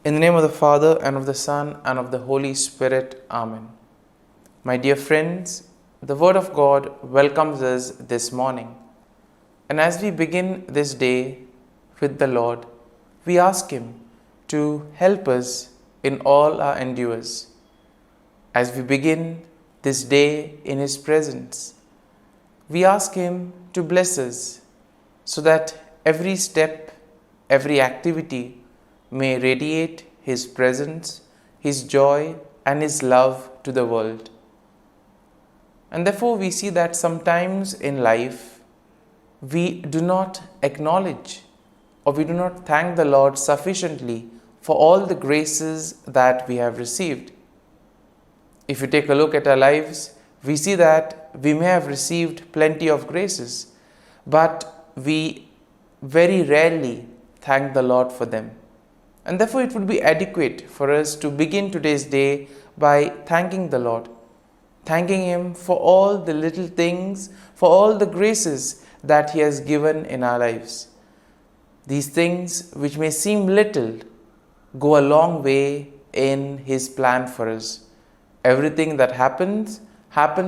In the name of the Father, and of the Son, and of the Holy Spirit. Amen. My dear friends, the Word of God welcomes us this morning. And as we begin this day with the Lord, we ask Him to help us in all our endeavors. As we begin this day in His presence, we ask Him to bless us so that every step, every activity may radiate His presence, His joy, and His love to the world. And therefore we see that sometimes in life we do not acknowledge or we do not thank the Lord sufficiently for all the graces that we have received. If you take a look at our lives, we see that we may have received plenty of graces, but we very rarely thank the Lord for them. And therefore it would be adequate for us to begin today's day by thanking the Lord, thanking Him for all the little things, for all the graces that He has given in our lives. These things which may seem little go a long way in His plan for us. Everything that happens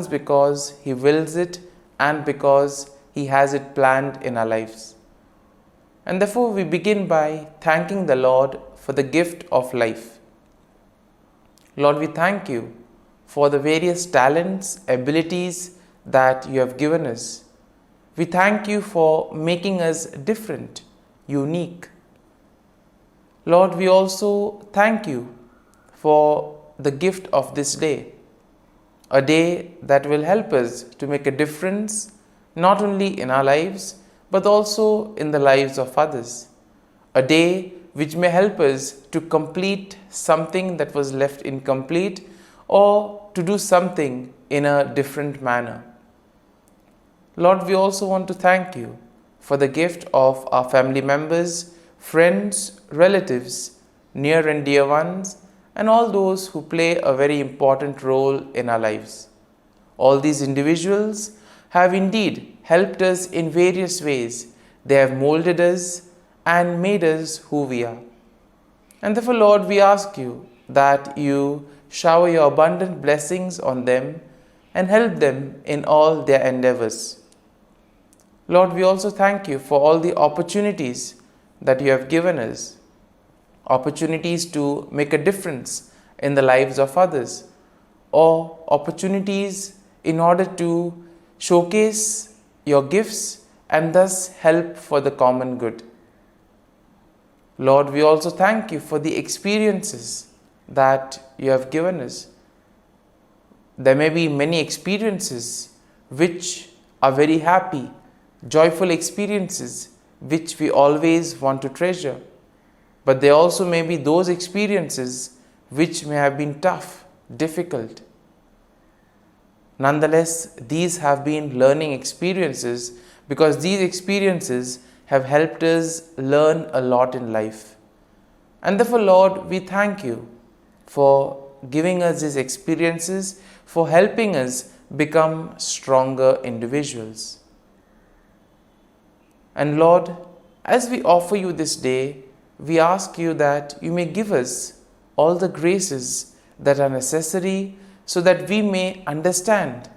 because He wills it and because He has it planned in our lives. And therefore we begin by thanking the Lord for the gift of life. Lord, we thank You for the various talents, abilities that You have given us. We thank You for making us different, unique. Lord, we also thank You for the gift of this day, a day that will help us to make a difference not only in our lives but also in the lives of others. A day which may help us to complete something that was left incomplete or to do something in a different manner. Lord, we also want to thank You for the gift of our family members, friends, relatives, near and dear ones, and all those who play a very important role in our lives. All these individuals have indeed helped us in various ways. They have molded us and made us who we are. And therefore, Lord, we ask You that You shower Your abundant blessings on them and help them in all their endeavors. Lord, we also thank You for all the opportunities that You have given us, opportunities to make a difference in the lives of others, or opportunities in order to showcase Your gifts and thus help for the common good. Lord, we also thank You for the experiences that You have given us. There may be many experiences which are very happy, joyful experiences which we always want to treasure. But there also may be those experiences which may have been tough, difficult. Nonetheless, these have been learning experiences because these experiences have helped us learn a lot in life. And therefore, Lord, we thank You for giving us these experiences, for helping us become stronger individuals. And Lord, as we offer You this day, we ask You that You may give us all the graces that are necessary so that we may understand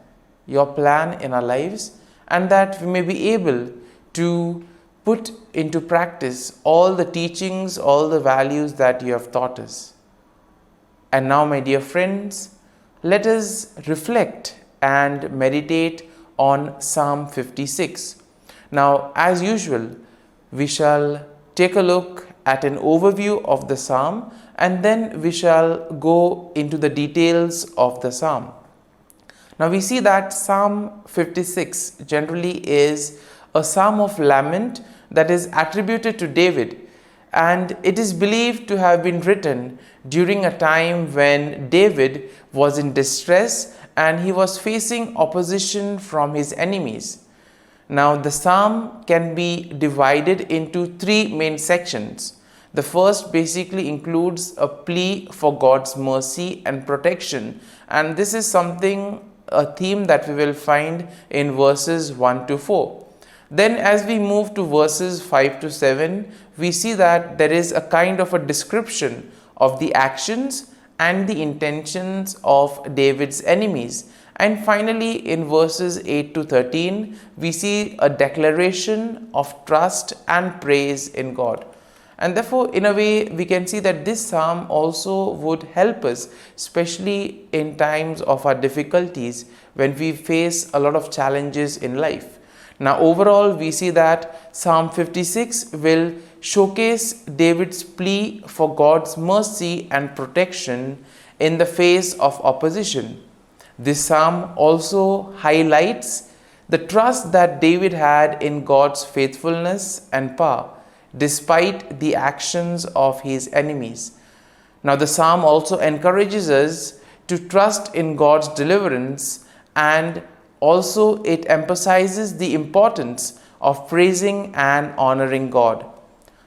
Your plan in our lives and that we may be able to put into practice all the teachings, all the values that You have taught us. And now, my dear friends, let us reflect and meditate on Psalm 56. Now, as usual, we shall take a look at an overview of the psalm and then we shall go into the details of the psalm. Now we see that Psalm 56 generally is a psalm of lament that is attributed to David, and it is believed to have been written during a time when David was in distress and he was facing opposition from his enemies. Now the psalm can be divided into three main sections. The first basically includes a plea for God's mercy and protection, and this is a theme that we will find in verses 1 to 4. Then as we move to verses 5 to 7, we see that there is a kind of a description of the actions and the intentions of David's enemies. And finally, in verses 8 to 13, we see a declaration of trust and praise in God. And therefore, in a way, we can see that this psalm also would help us, especially in times of our difficulties when we face a lot of challenges in life. Now, overall, we see that Psalm 56 will showcase David's plea for God's mercy and protection in the face of opposition. This psalm also highlights the trust that David had in God's faithfulness and power, despite the actions of his enemies. Now, the psalm also encourages us to trust in God's deliverance, and also it emphasizes the importance of praising and honoring God.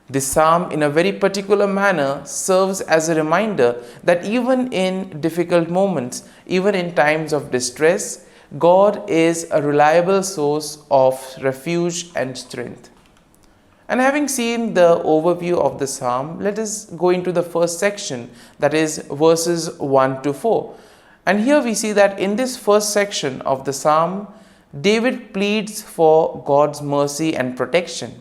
This psalm, in a very particular manner, serves as a reminder that even in difficult moments, even in times of distress, God is a reliable source of refuge and strength. And having seen the overview of the psalm, let us go into the first section, that is verses 1 to 4. And here we see that in this first section of the psalm, David pleads for God's mercy and protection.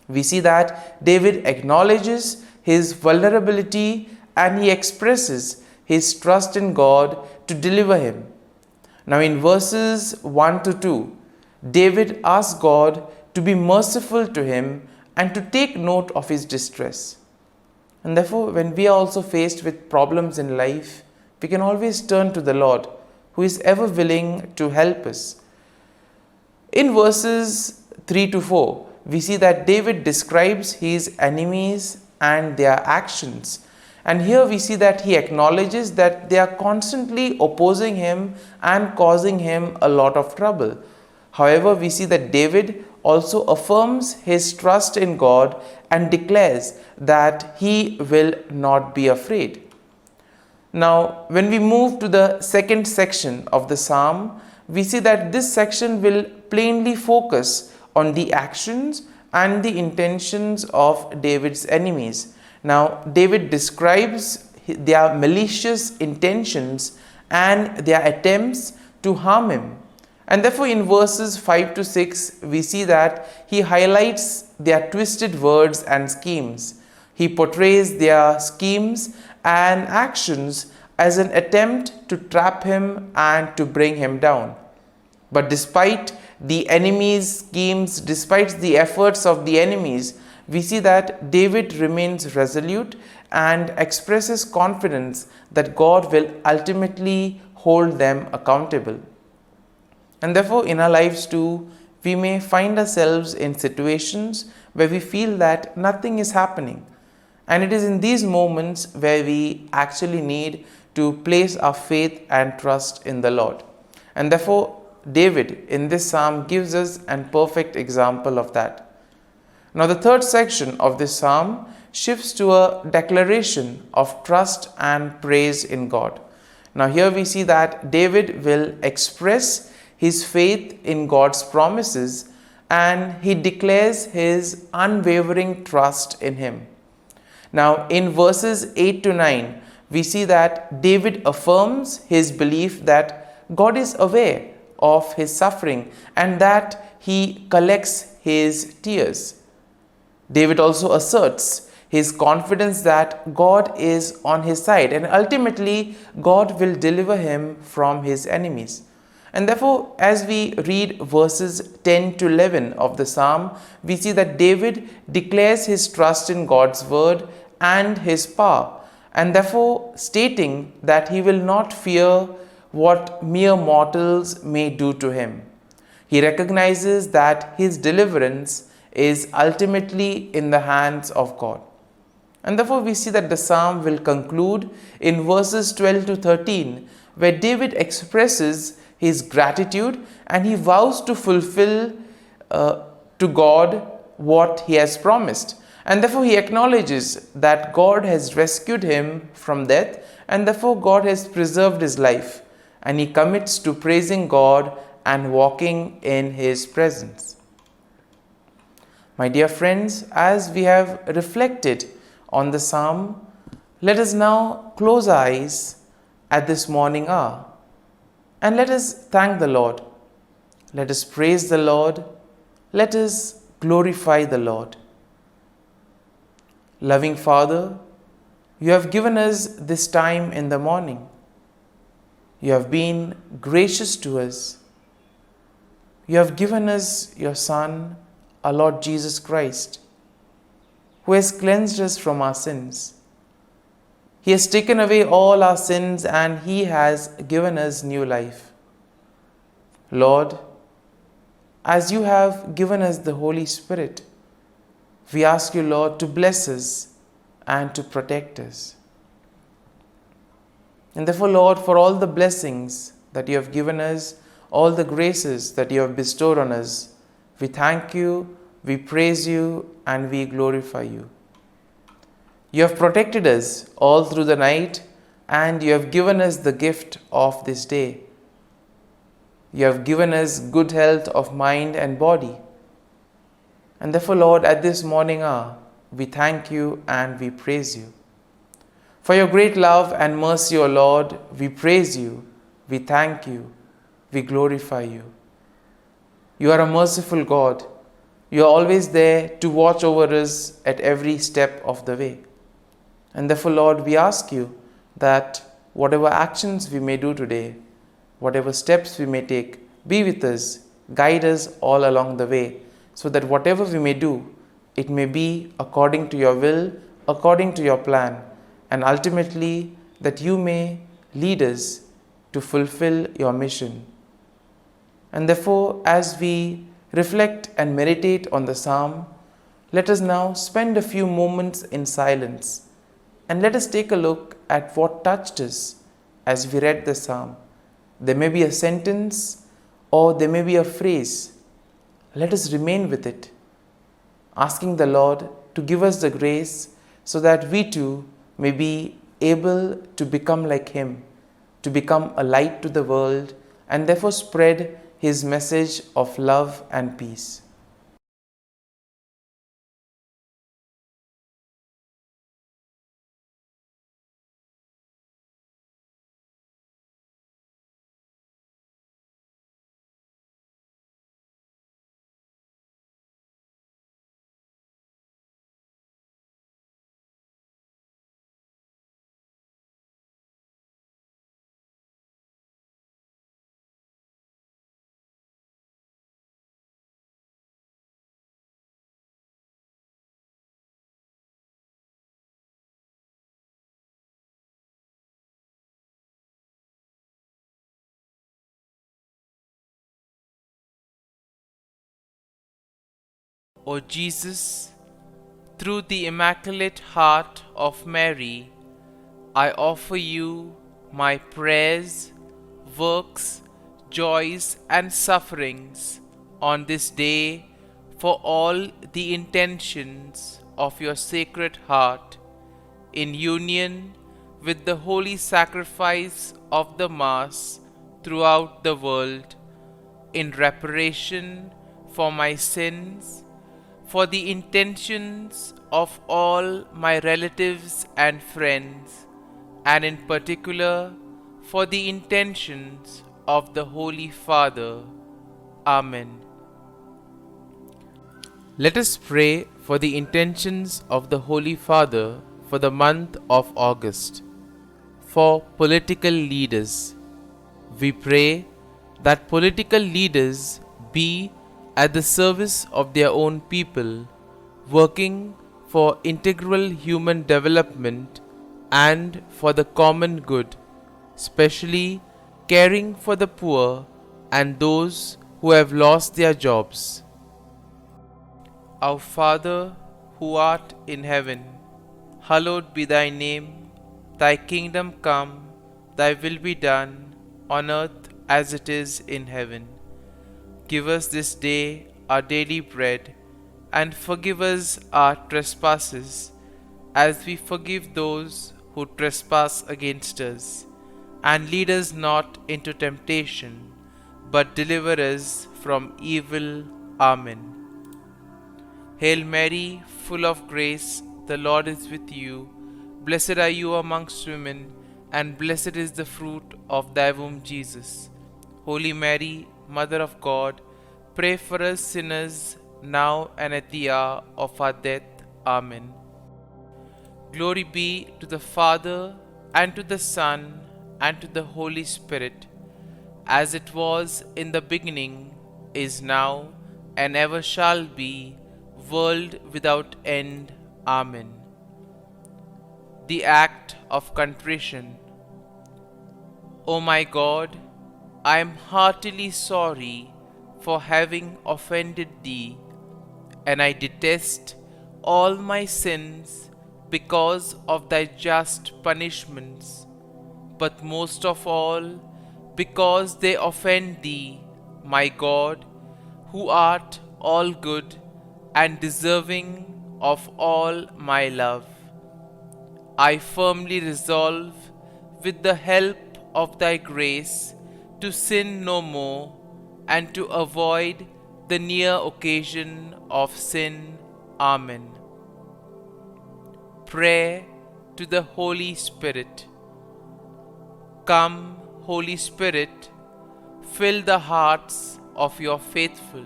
We see that David acknowledges his vulnerability and he expresses his trust in God to deliver him. Now, in verses 1 to 2, David asks God to be merciful to him and to take note of his distress. And therefore, when we are also faced with problems in life, we can always turn to the Lord, who is ever willing to help us. In verses 3 to 4, we see that David describes his enemies and their actions. And here we see that he acknowledges that they are constantly opposing him and causing him a lot of trouble. However, we see that David also affirms his trust in God and declares that he will not be afraid. Now, when we move to the second section of the psalm, we see that this section will plainly focus on the actions and the intentions of David's enemies. Now, David describes their malicious intentions and their attempts to harm him. And therefore, in verses 5 to 6, we see that he highlights their twisted words and schemes. He portrays their schemes and actions as an attempt to trap him and to bring him down. But despite the enemies' schemes, despite the efforts of the enemies, we see that David remains resolute and expresses confidence that God will ultimately hold them accountable. And therefore, in our lives too, we may find ourselves in situations where we feel that nothing is happening. And it is in these moments where we actually need to place our faith and trust in the Lord. And therefore, David in this psalm gives us a perfect example of that. Now, the third section of this psalm shifts to a declaration of trust and praise in God. Now, here we see that David will express his faith in God's promises and he declares his unwavering trust in him. Now, in verses 8 to 9, we see that David affirms his belief that God is aware of his suffering and that he collects his tears. David also asserts his confidence that God is on his side and ultimately God will deliver him from his enemies. And therefore, as we read verses 10 to 11 of the psalm, we see that David declares his trust in God's word and his power, and therefore stating that he will not fear what mere mortals may do to him. He recognizes that his deliverance is ultimately in the hands of God. And therefore, we see that the psalm will conclude in verses 12 to 13, where David expresses his gratitude and he vows to fulfill to God what he has promised. And therefore, he acknowledges that God has rescued him from death and therefore God has preserved his life. And he commits to praising God and walking in his presence. My dear friends, as we have reflected on the psalm, Let us now close our eyes at this morning hour and let us thank the Lord. Let us praise the Lord. Let us glorify the Lord. Loving Father, you have given us this time in the morning. You have been gracious to us. You have given us your Son, our Lord Jesus Christ, who has cleansed us from our sins. He has taken away all our sins and He has given us new life. Lord, as you have given us the Holy Spirit, we ask you, Lord, to bless us and to protect us. And therefore, Lord, for all the blessings that you have given us, all the graces that you have bestowed on us, we thank you, we praise you, and we glorify you. You have protected us all through the night, and you have given us the gift of this day. You have given us good health of mind and body. And therefore, Lord, at this morning hour, we thank you and we praise you. For your great love and mercy, O Lord, we praise you, we thank you, we glorify you. You are a merciful God. You are always there to watch over us at every step of the way. And therefore, Lord, we ask you that whatever actions we may do today, whatever steps we may take, be with us, guide us all along the way, so that whatever we may do, it may be according to your will, according to your plan, and ultimately that you may lead us to fulfill your mission. And therefore, as we reflect and meditate on the psalm, let us now spend a few moments in silence and let us take a look at what touched us as we read the psalm. There may be a sentence or there may be a phrase. Let us remain with it, asking the Lord to give us the grace so that we too may be able to become like Him, to become a light to the world, and therefore spread His message of love and peace. O Jesus, through the Immaculate Heart of Mary, I offer you my prayers, works, joys, and sufferings on this day for all the intentions of your Sacred Heart, in union with the holy sacrifice of the Mass throughout the world, in reparation for my sins, for the intentions of all my relatives and friends, and in particular for the intentions of the Holy Father. Amen. Let us pray for the intentions of the Holy Father for the month of August. For political leaders, we pray that political leaders be at the service of their own people, working for integral human development and for the common good, especially caring for the poor and those who have lost their jobs. Our Father, who art in heaven, hallowed be thy name. Thy kingdom come, thy will be done, on earth as it is in heaven. Give us this day our daily bread, and forgive us our trespasses, as we forgive those who trespass against us. And lead us not into temptation, but deliver us from evil. Amen. Hail Mary, full of grace, the Lord is with you. Blessed are you amongst women, and blessed is the fruit of thy womb, Jesus. Holy Mary, Mother of God, pray for us sinners, now and at the hour of our death. Amen. Glory be to the Father, and to the Son, and to the Holy Spirit, as it was in the beginning, is now, and ever shall be, world without end. Amen. The act of contrition. O my God, I am heartily sorry for having offended thee, and I detest all my sins because of thy just punishments, but most of all because they offend thee, my God, who art all good and deserving of all my love. I firmly resolve, with the help of thy grace, to sin no more, and to avoid the near occasion of sin. Amen. Prayer to the Holy Spirit. Come, Holy Spirit, fill the hearts of your faithful,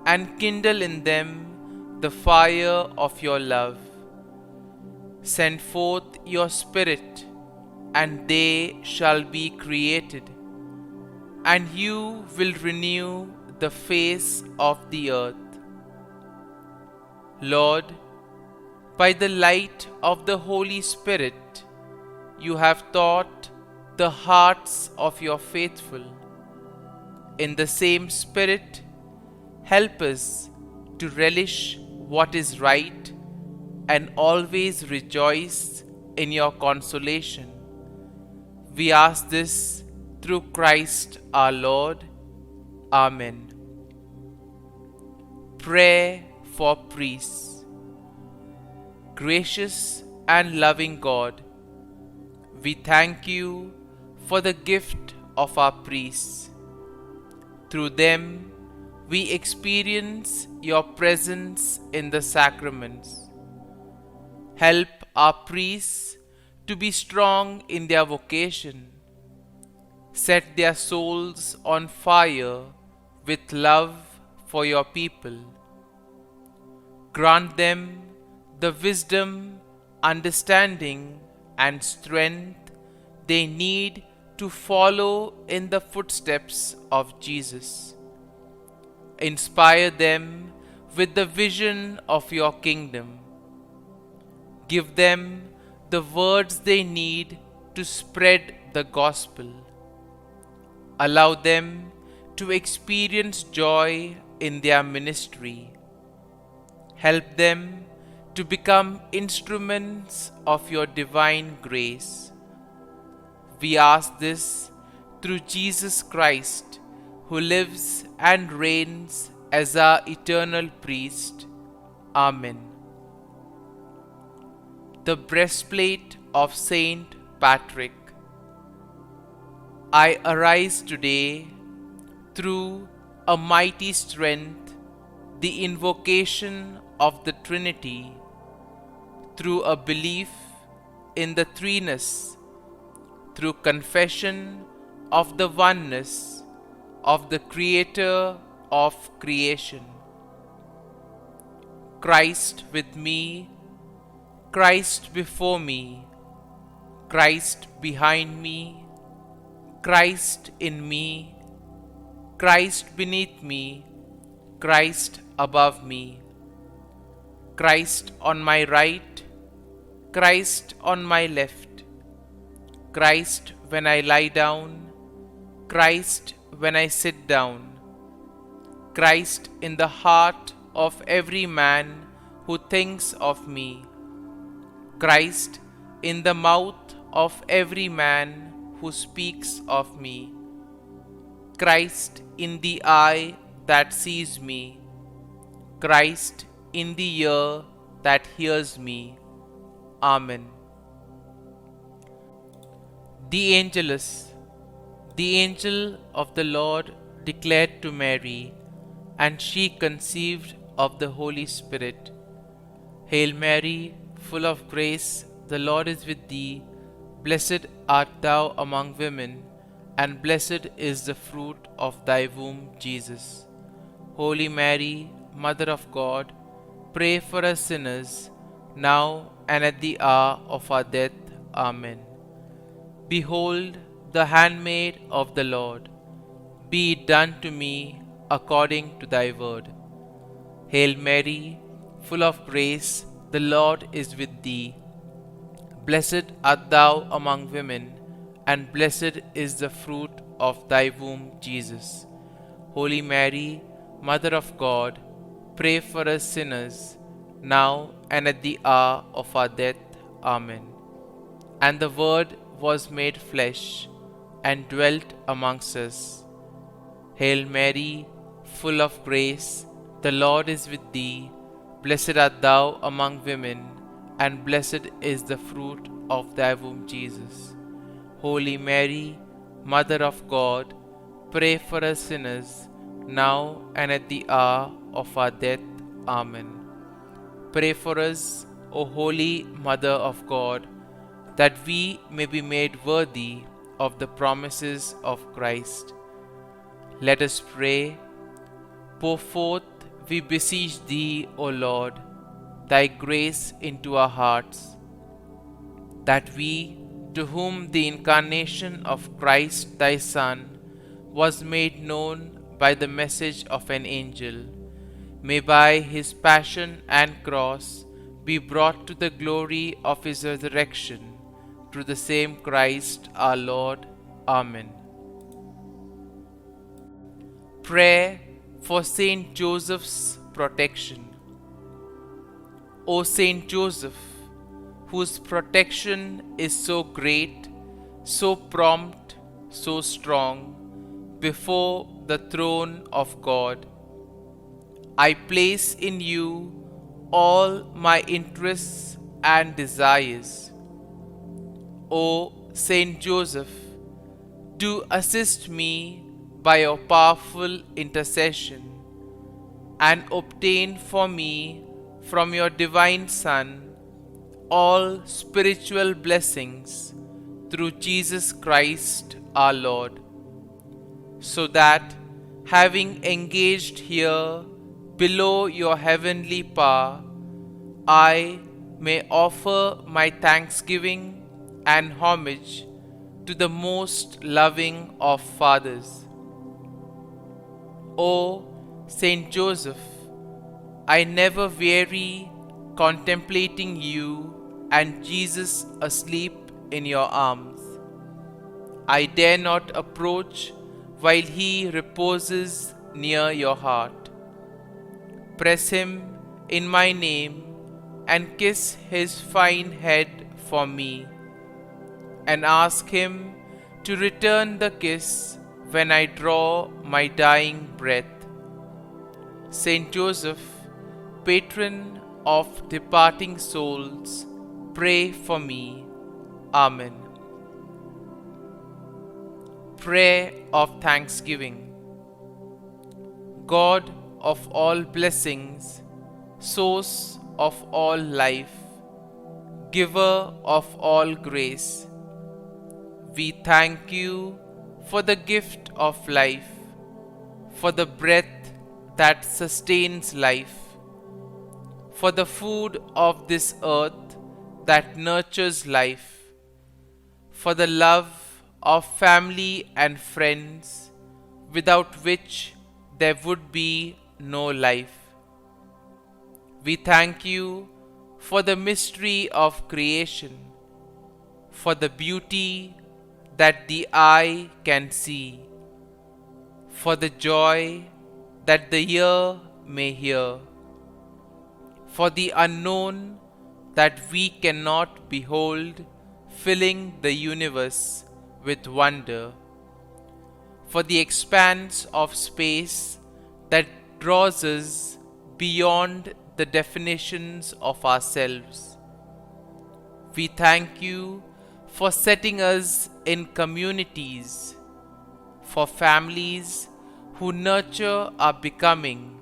and kindle in them the fire of your love. Send forth your Spirit, and they shall be created, and you will renew the face of the earth. Lord, by the light of the Holy Spirit, you have taught the hearts of your faithful. In the same Spirit, help us to relish what is right and always rejoice in your consolation. We ask this through Christ our Lord. Amen. Prayer for priests. Gracious and loving God, we thank you for the gift of our priests. Through them, we experience your presence in the sacraments. Help our priests to be strong in their vocation. Set their souls on fire with love for your people. Grant them the wisdom, understanding, and strength they need to follow in the footsteps of Jesus. Inspire them with the vision of your kingdom. Give them the words they need to spread the gospel. Allow them to experience joy in their ministry. Help them to become instruments of your divine grace. We ask this through Jesus Christ, who lives and reigns as our eternal priest. Amen. The breastplate of Saint Patrick. I arise today through a mighty strength, the invocation of the Trinity, through a belief in the threeness, through confession of the oneness of the Creator of creation. Christ with me, Christ before me, Christ behind me, Christ in me, Christ beneath me, Christ above me, Christ on my right, Christ on my left, Christ when I lie down, Christ when I sit down, Christ in the heart of every man who thinks of me, Christ in the mouth of every man who speaks of me, Christ in the eye that sees me, Christ in the ear that hears me. Amen. The Angelus. The angel of the Lord declared to Mary, and she conceived of the Holy Spirit. Hail Mary, full of grace, the Lord is with thee. Blessed art thou among women, and blessed is the fruit of thy womb, Jesus. Holy Mary, Mother of God, pray for us sinners, now and at the hour of our death. Amen. Behold, the handmaid of the Lord. Be it done to me according to thy word. Hail Mary, full of grace, the Lord is with thee. Blessed art thou among women, and blessed is the fruit of thy womb, Jesus. Holy Mary, Mother of God, pray for us sinners, now and at the hour of our death. Amen. And the Word was made flesh, and dwelt amongst us. Hail Mary, full of grace, the Lord is with thee. Blessed art thou among women, and blessed is the fruit of thy womb, Jesus. Holy Mary, Mother of God, pray for us sinners, now and at the hour of our death. Amen. Pray for us, O Holy Mother of God, that we may be made worthy of the promises of Christ. Let us pray. Pour forth, we beseech thee, O Lord, thy grace into our hearts, that we, to whom the incarnation of Christ thy Son was made known by the message of an angel, may by his passion and cross be brought to the glory of his resurrection, through the same Christ our Lord. Amen. Prayer for Saint Joseph's protection. O Saint Joseph, whose protection is so great, so prompt, so strong, before the throne of God, I place in you all my interests and desires. O Saint Joseph, do assist me by your powerful intercession, and obtain for me from your divine Son all spiritual blessings through Jesus Christ our Lord, so that, having engaged here below your heavenly power, I may offer my thanksgiving and homage to the most loving of fathers. O Saint Joseph, I never weary contemplating you and Jesus asleep in your arms. I dare not approach while he reposes near your heart. Press him in my name and kiss his fine head for me, and ask him to return the kiss when I draw my dying breath. Saint Joseph, patron of departing souls, pray for me. Amen. Prayer of Thanksgiving. God of all blessings, source of all life, giver of all grace, we thank you for the gift of life, for the breath that sustains life, for the food of this earth that nurtures life, for the love of family and friends, without which there would be no life. We thank you for the mystery of creation, for the beauty that the eye can see, for the joy that the ear may hear, for the unknown that we cannot behold, filling the universe with wonder, for the expanse of space that draws us beyond the definitions of ourselves. We thank you for setting us in communities, for families who nurture our becoming,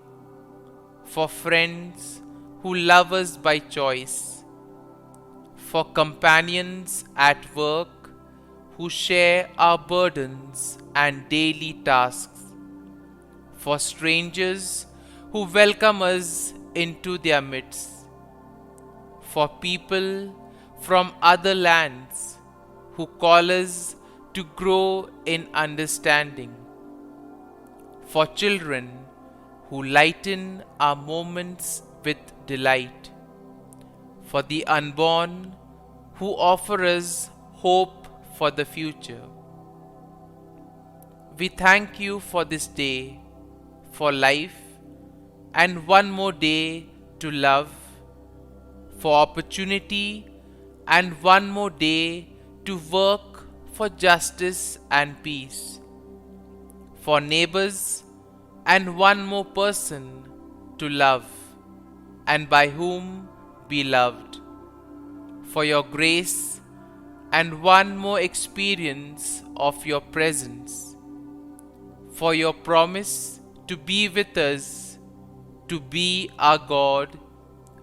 for friends who love us by choice, for companions at work who share our burdens and daily tasks, for strangers who welcome us into their midst, for people from other lands who call us to grow in understanding, for children who lighten our moments with delight, for the unborn who offer us hope for the future. We thank you for this day, for life, and one more day to love, for opportunity, and one more day to work for justice and peace, for neighbors, and one more person to love, and by whom be loved, for your grace, and one more experience of your presence, for your promise to be with us, to be our God,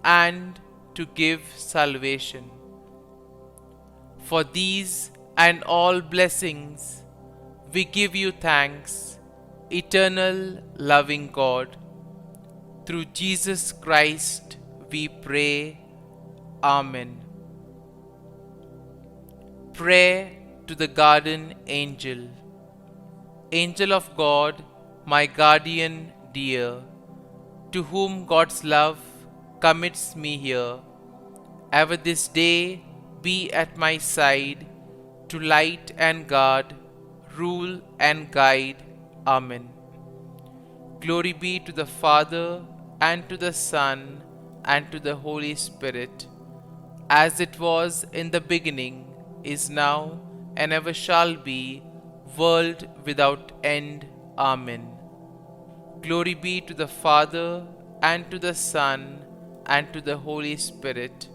and to give salvation. For these and all blessings, we give you thanks, eternal loving God. Through Jesus Christ we pray. Amen. Prayer to the Garden Angel. Angel of God, my guardian dear, to whom God's love commits me here, ever this day be at my side, to light and guard, rule and guide. Amen. Glory be to the Father, and to the Son, and to the Holy Spirit, as it was in the beginning, is now, and ever shall be, world without end. Amen. Glory be to the Father, and to the Son, and to the Holy Spirit,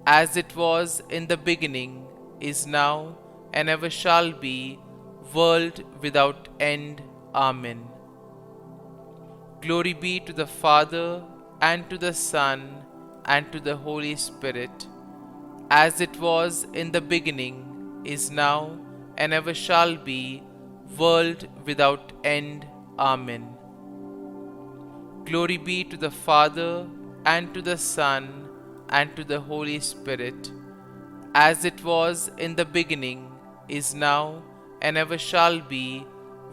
as it was in the beginning, is now, and ever shall be, world without end. Amen. Glory be to the Father, and to the Son, and to the Holy Spirit, as it was in the beginning, is now, and ever shall be, world without end. Amen. Glory be to the Father, and to the Son, and to the Holy Spirit, as it was in the beginning, is now, and ever shall be,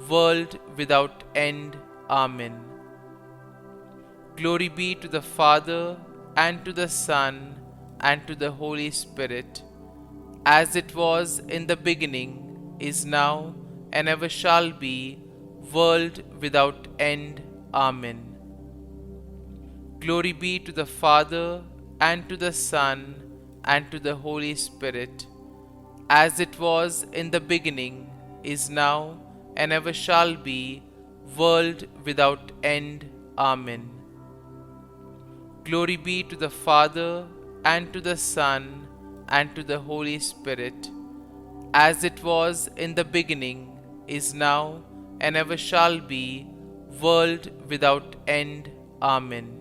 world without end. Amen. Glory be to the Father, and to the Son, and to the Holy Spirit, as it was in the beginning, is now, and ever shall be, world without end. Amen. Glory be to the Father, and to the Son, and to the Holy Spirit, as it was in the beginning, is now, and ever shall be, world without end. Amen. Glory be to the Father, and to the Son, and to the Holy Spirit, as it was in the beginning, is now, and ever shall be, world without end. Amen.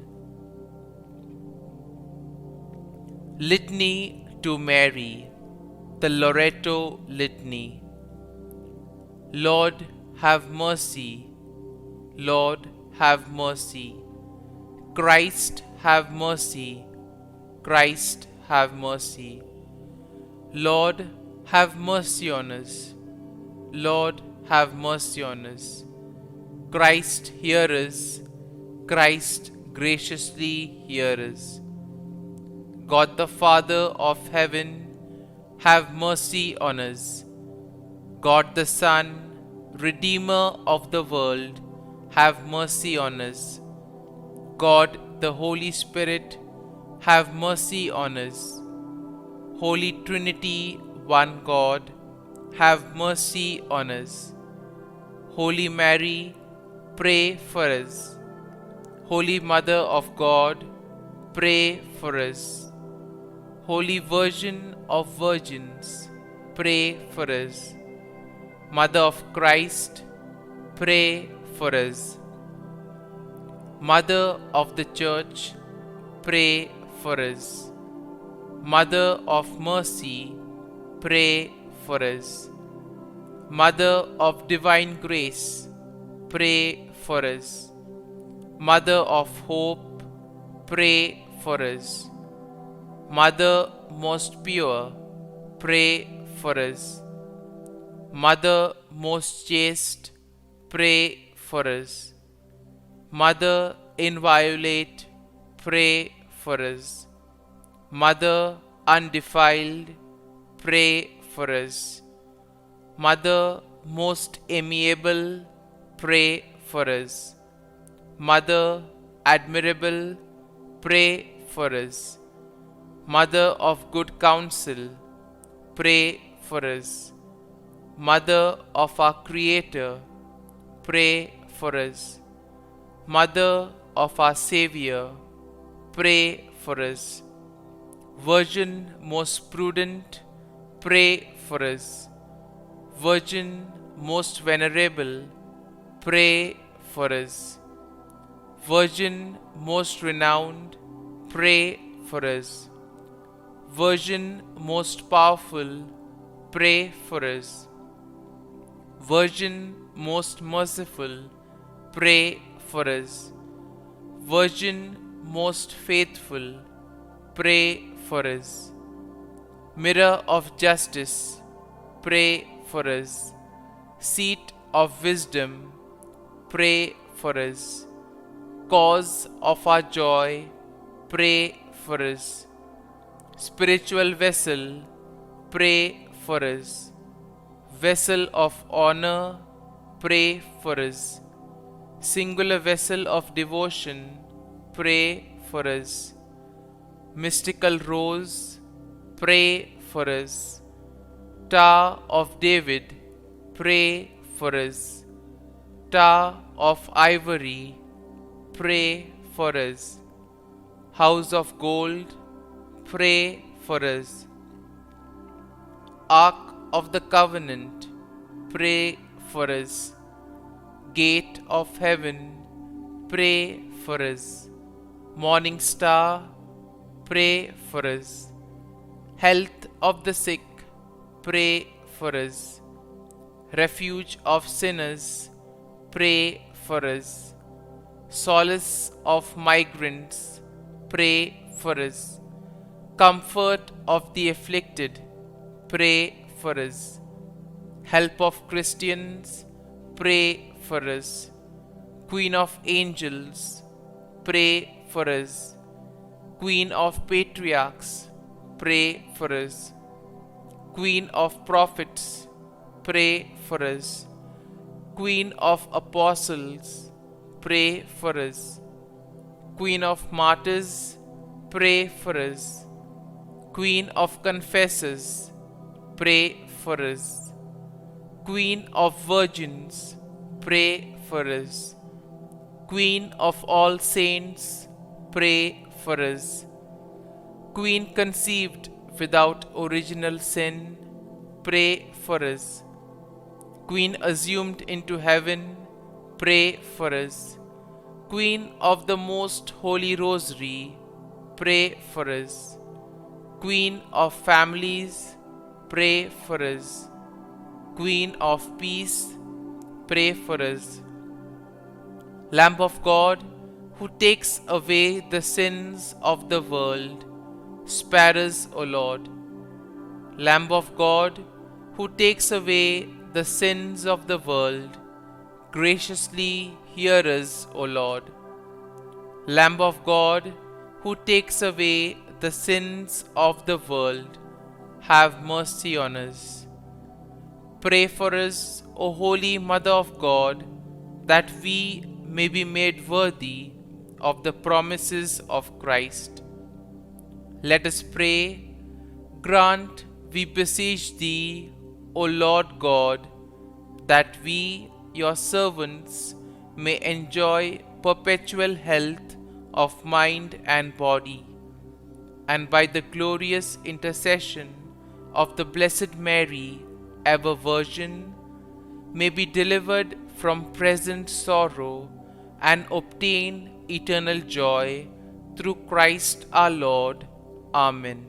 Litany to Mary, the Loreto Litany. Lord, have mercy. Lord, have mercy. Christ, have mercy. Christ, have mercy. Lord, have mercy on us. Lord, have mercy on us. Christ, hear us. Christ, graciously hear us. God the Father of heaven, have mercy on us. God the Son, Redeemer of the world, have mercy on us. God the Holy Spirit, have mercy on us. Holy Trinity, one God, have mercy on us. Holy Mary, pray for us. Holy Mother of God, pray for us. Holy Virgin of Virgins, pray for us. Mother of Christ, pray for us. Mother of the Church, pray for us. Mother of mercy, pray for us. Mother of divine grace, pray for us. Mother of hope, pray for us. Mother most pure, pray for us. Mother most chaste, pray for us. Mother inviolate, pray for us. Mother undefiled, pray for us. Mother most amiable, pray for us. Mother admirable, pray for us. Mother of good counsel, pray for us. Mother of our Creator, pray for us. Mother of our Xavier, pray for us. Virgin most prudent, pray for us. Virgin most venerable, pray for us. Virgin most renowned, pray for us. Virgin most powerful, pray for us. Virgin most merciful, pray for us. Virgin most faithful, pray for us. Mirror of justice, pray for us. Seat of wisdom, pray for us. Cause of our joy, pray for us. Spiritual vessel, pray for us. Vessel of honor, pray for us. Singular vessel of devotion, pray for us. Mystical rose, pray for us. Tower of David, pray for us. Tower of ivory, pray for us. House of gold, pray for us. Ark of the covenant, pray for us. Gate of heaven, pray for us. Morning star, pray for us. Health of the sick, pray for us. Refuge of sinners, pray for us. Solace of migrants, pray for us. Comfort of the afflicted, pray for us. Help of Christians, pray for us. Queen of angels, pray for us. Queen of patriarchs, pray for us. Queen of prophets, pray for us. Queen of apostles, pray for us. Queen of martyrs, pray for us. Queen of confessors, pray for us. Queen of virgins, pray for us. Queen of all saints, pray for us. Queen conceived without original sin, pray for us. Queen assumed into heaven, pray for us. Queen of the most holy rosary, pray for us. Queen of families, pray for us. Queen of peace, pray for us. Lamb of God, who takes away the sins of the world, spare us, O Lord. Lamb of God, who takes away the sins of the world, graciously hear us, O Lord. Lamb of God, who takes away the sins of the world, have mercy on us. Pray for us, O Holy Mother of God, that we may be made worthy of the promises of Christ. Let us pray. Grant, we beseech Thee, O Lord God, that we, Your servants, may enjoy perpetual health of mind and body, and by the glorious intercession of the Blessed Mary, ever Virgin, may be delivered from present sorrow and obtain eternal joy through Christ our Lord. Amen.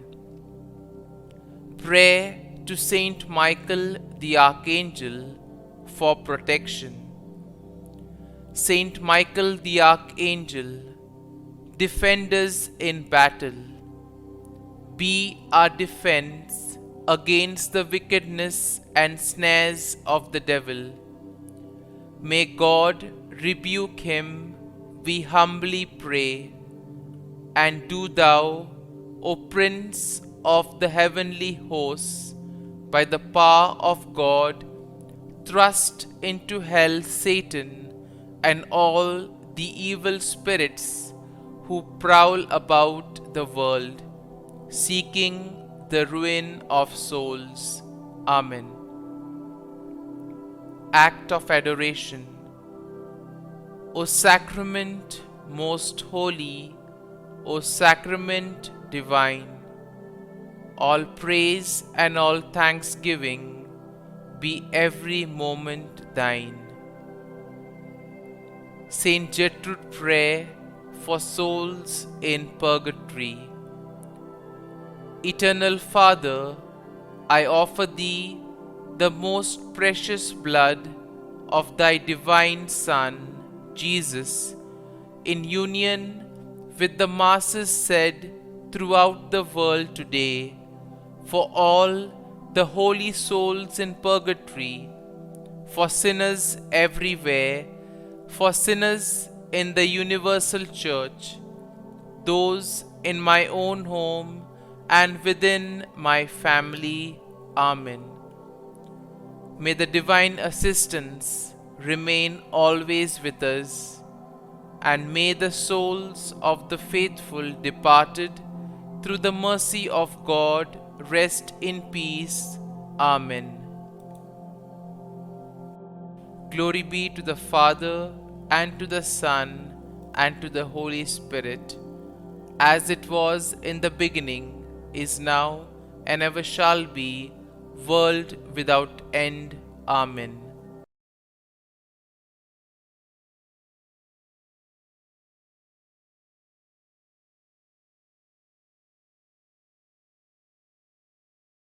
Prayer to Saint Michael the Archangel for protection. Saint Michael the Archangel, defend us in battle. Be our defense against the wickedness and snares of the devil. May God rebuke him, we humbly pray. And do thou, O Prince of the heavenly hosts, by the power of God, thrust into hell Satan and all the evil spirits who prowl about the world, seeking the ruin of souls. Amen. Act of Adoration. O Sacrament most holy, O Sacrament divine, all praise and all thanksgiving be every moment thine. Saint Gertrude Prayer for souls in purgatory. Eternal Father, I offer Thee the most precious blood of Thy divine Son, Jesus, in union with the masses said throughout the world today, for all the holy souls in purgatory, for sinners everywhere, for sinners in the universal church, those in my own home and within my family. Amen. May the divine assistance remain always with us, and may the souls of the faithful departed through the mercy of God rest in peace. Amen. Glory be to the Father, and to the Son, and to the Holy Spirit, as it was in the beginning, is now, and ever shall be, world without end. Amen.